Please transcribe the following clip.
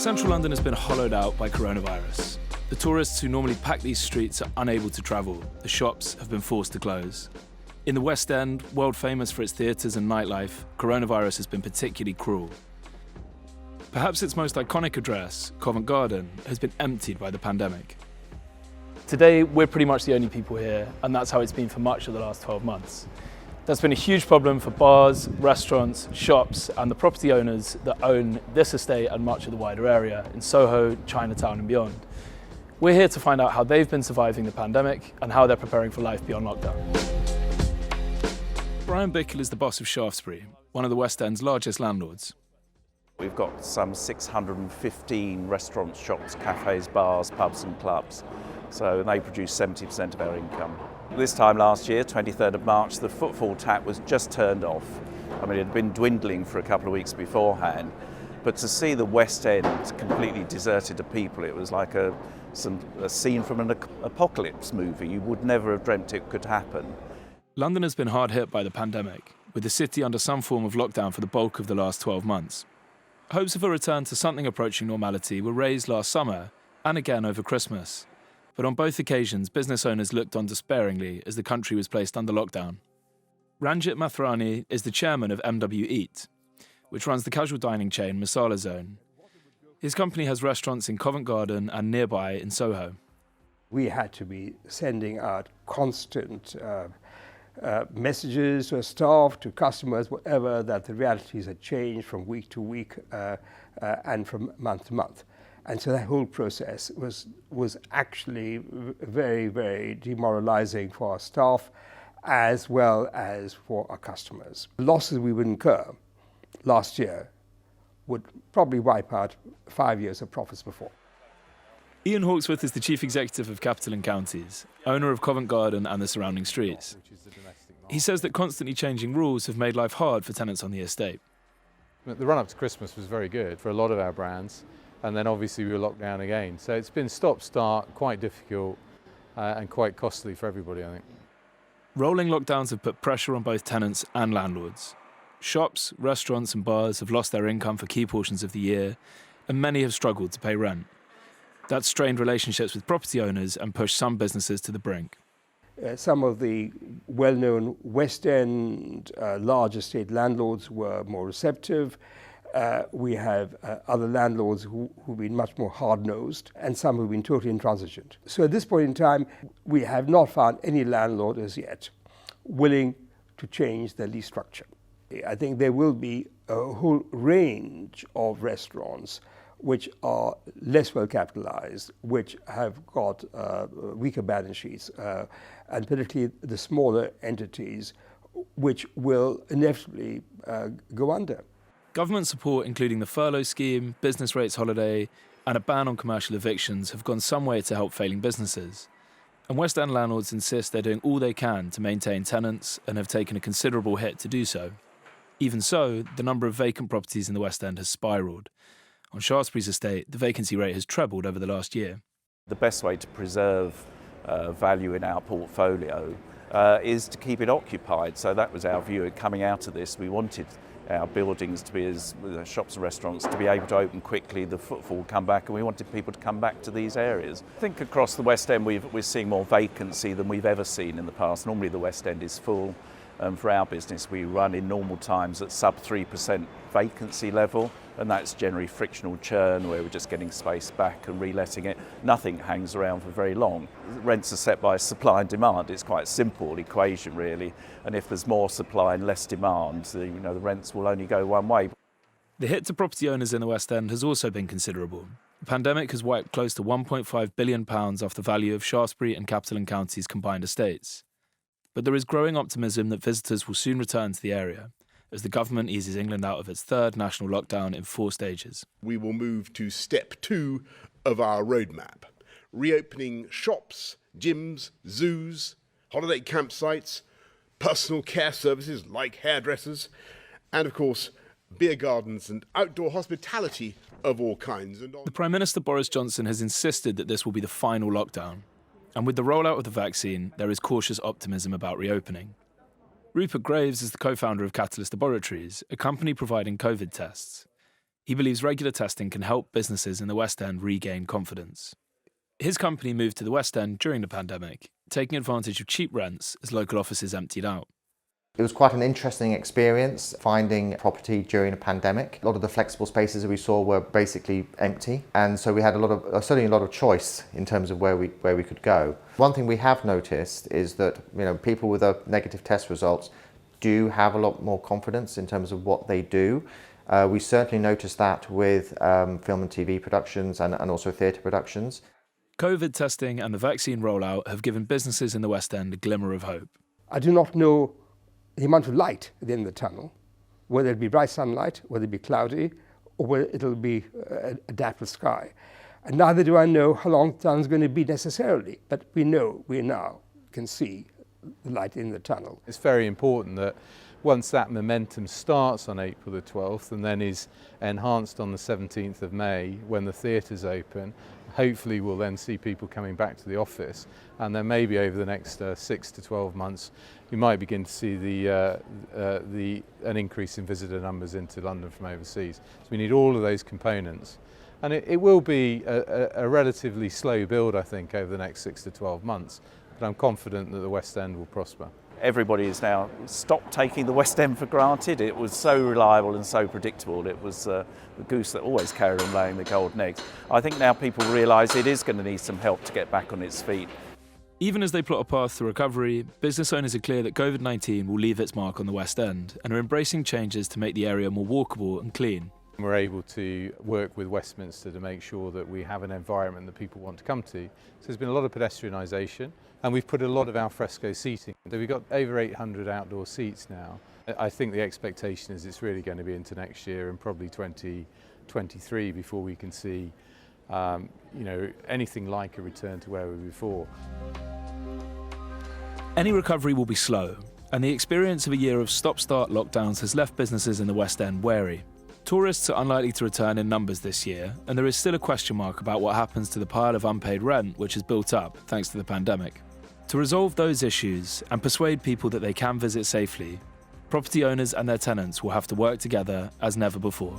Central London has been hollowed out by coronavirus. The tourists who normally pack these streets are unable to travel. The shops have been forced to close. In the West End, world famous for its theatres and nightlife, coronavirus has been particularly cruel. Perhaps its most iconic address, Covent Garden, has been emptied by the pandemic. Today, we're pretty much the only people here, and that's how it's been for much of the last 12 months. That's been a huge problem for bars, restaurants, shops, and the property owners that own this estate and much of the wider area in Soho, Chinatown, and beyond. We're here to find out how they've been surviving the pandemic and how they're preparing for life beyond lockdown. Brian Bickle is the boss of Shaftesbury, one of the West End's largest landlords. We've got some 615 restaurants, shops, cafes, bars, pubs and clubs. So they produce 70% of our income. This time last year, 23rd of March, the footfall tap was just turned off. I mean, it had been dwindling for a couple of weeks beforehand, but to see the West End completely deserted of people, it was like a scene from an apocalypse movie. You would never have dreamt it could happen. London has been hard hit by the pandemic, with the city under some form of lockdown for the bulk of the last 12 months. Hopes of a return to something approaching normality were raised last summer and again over Christmas. But on both occasions, business owners looked on despairingly as the country was placed under lockdown. Ranjit Mathrani is the chairman of MW Eat, which runs the casual dining chain Masala Zone. His company has restaurants in Covent Garden and nearby in Soho. We had to be sending out constant messages to our staff, to customers, whatever, that the realities had changed from week to week and from month to month. And so that whole process was actually very, very demoralizing for our staff as well as for our customers. The losses we would incur last year would probably wipe out 5 years of profits before. Ian Hawksworth is the chief executive of Capital & Counties, owner of Covent Garden and the surrounding streets. He says that constantly changing rules have made life hard for tenants on the estate. The run-up to Christmas was very good for a lot of our brands, and then obviously we were locked down again. So it's been stop-start, quite difficult and quite costly for everybody, I think. Rolling lockdowns have put pressure on both tenants and landlords. Shops, restaurants and bars have lost their income for key portions of the year, and many have struggled to pay rent. That's strained relationships with property owners and pushed some businesses to the brink. Some of the well-known West End large estate landlords were more receptive. We have other landlords who've been much more hard-nosed, and some who've been totally intransigent. So at this point in time, we have not found any landlord as yet willing to change their lease structure. I think there will be a whole range of restaurants which are less well capitalized, which have got weaker balance sheets, and particularly the smaller entities, which will inevitably go under. Government support, including the furlough scheme, business rates holiday, and a ban on commercial evictions, have gone some way to help failing businesses. And West End landlords insist they're doing all they can to maintain tenants and have taken a considerable hit to do so. Even so, the number of vacant properties in the West End has spiralled. On Shaftesbury's estate, the vacancy rate has trebled over the last year. The best way to preserve value in our portfolio is to keep it occupied. So that was our view coming out of this. We wanted our buildings to be, as shops and restaurants, to be able to open quickly, the footfall come back, and we wanted people to come back to these areas. I think across the West End we're seeing more vacancy than we've ever seen in the past. Normally the West End is full. For our business, we run in normal times at sub 3% vacancy level, and that's generally frictional churn where we're just getting space back and reletting it. Nothing hangs around for very long. Rents are set by supply and demand. It's quite a simple equation, really. And if there's more supply and less demand, the rents will only go one way. The hit to property owners in the West End has also been considerable. The pandemic has wiped close to £1.5 billion off the value of Shaftesbury and Capital & Counties' combined estates. But there is growing optimism that visitors will soon return to the area as the government eases England out of its third national lockdown in 4 stages. We will move to step 2 of our roadmap, reopening shops, gyms, zoos, holiday campsites, personal care services like hairdressers, and of course, beer gardens and outdoor hospitality of all kinds. The Prime Minister Boris Johnson has insisted that this will be the final lockdown. And with the rollout of the vaccine, there is cautious optimism about reopening. Rupert Graves is the co-founder of Catalyst Laboratories, a company providing COVID tests. He believes regular testing can help businesses in the West End regain confidence. His company moved to the West End during the pandemic, taking advantage of cheap rents as local offices emptied out. It was quite an interesting experience finding property during a pandemic. A lot of the flexible spaces that we saw were basically empty, and so we had certainly a lot of choice in terms of where we could go. One thing we have noticed is that people with negative test results do have a lot more confidence in terms of what they do. We certainly noticed that with film and TV productions and also theatre productions. Covid testing and the vaccine rollout have given businesses in the West End a glimmer of hope. I do not know the amount of light at the end of the tunnel, whether it be bright sunlight, whether it be cloudy, or whether it'll be a dappled sky. And neither do I know how long the tunnel is going to be necessarily, but we now can see the light in the tunnel. It's very important that once that momentum starts on April the 12th and then is enhanced on the 17th of May when the theatres open, hopefully we'll then see people coming back to the office, and then maybe over the next 6 to 12 months we might begin to see an increase in visitor numbers into London from overseas. So we need all of those components, and it will be a relatively slow build, I think, over the next 6 to 12 months, but I'm confident that the West End will prosper. Everybody has now stopped taking the West End for granted. It was so reliable and so predictable. It was the goose that always carried on laying the golden eggs. I think now people realise it is going to need some help to get back on its feet. Even as they plot a path to recovery, business owners are clear that Covid-19 will leave its mark on the West End and are embracing changes to make the area more walkable and clean. We're able to work with Westminster to make sure that we have an environment that people want to come to. So there's been a lot of pedestrianisation, and we've put a lot of alfresco seating. So we've got over 800 outdoor seats now. I think the expectation is it's really going to be into next year and probably 2023 before we can see anything like a return to where we were before. Any recovery will be slow, and the experience of a year of stop-start lockdowns has left businesses in the West End wary. Tourists are unlikely to return in numbers this year, and there is still a question mark about what happens to the pile of unpaid rent which has built up thanks to the pandemic. To resolve those issues and persuade people that they can visit safely, property owners and their tenants will have to work together as never before.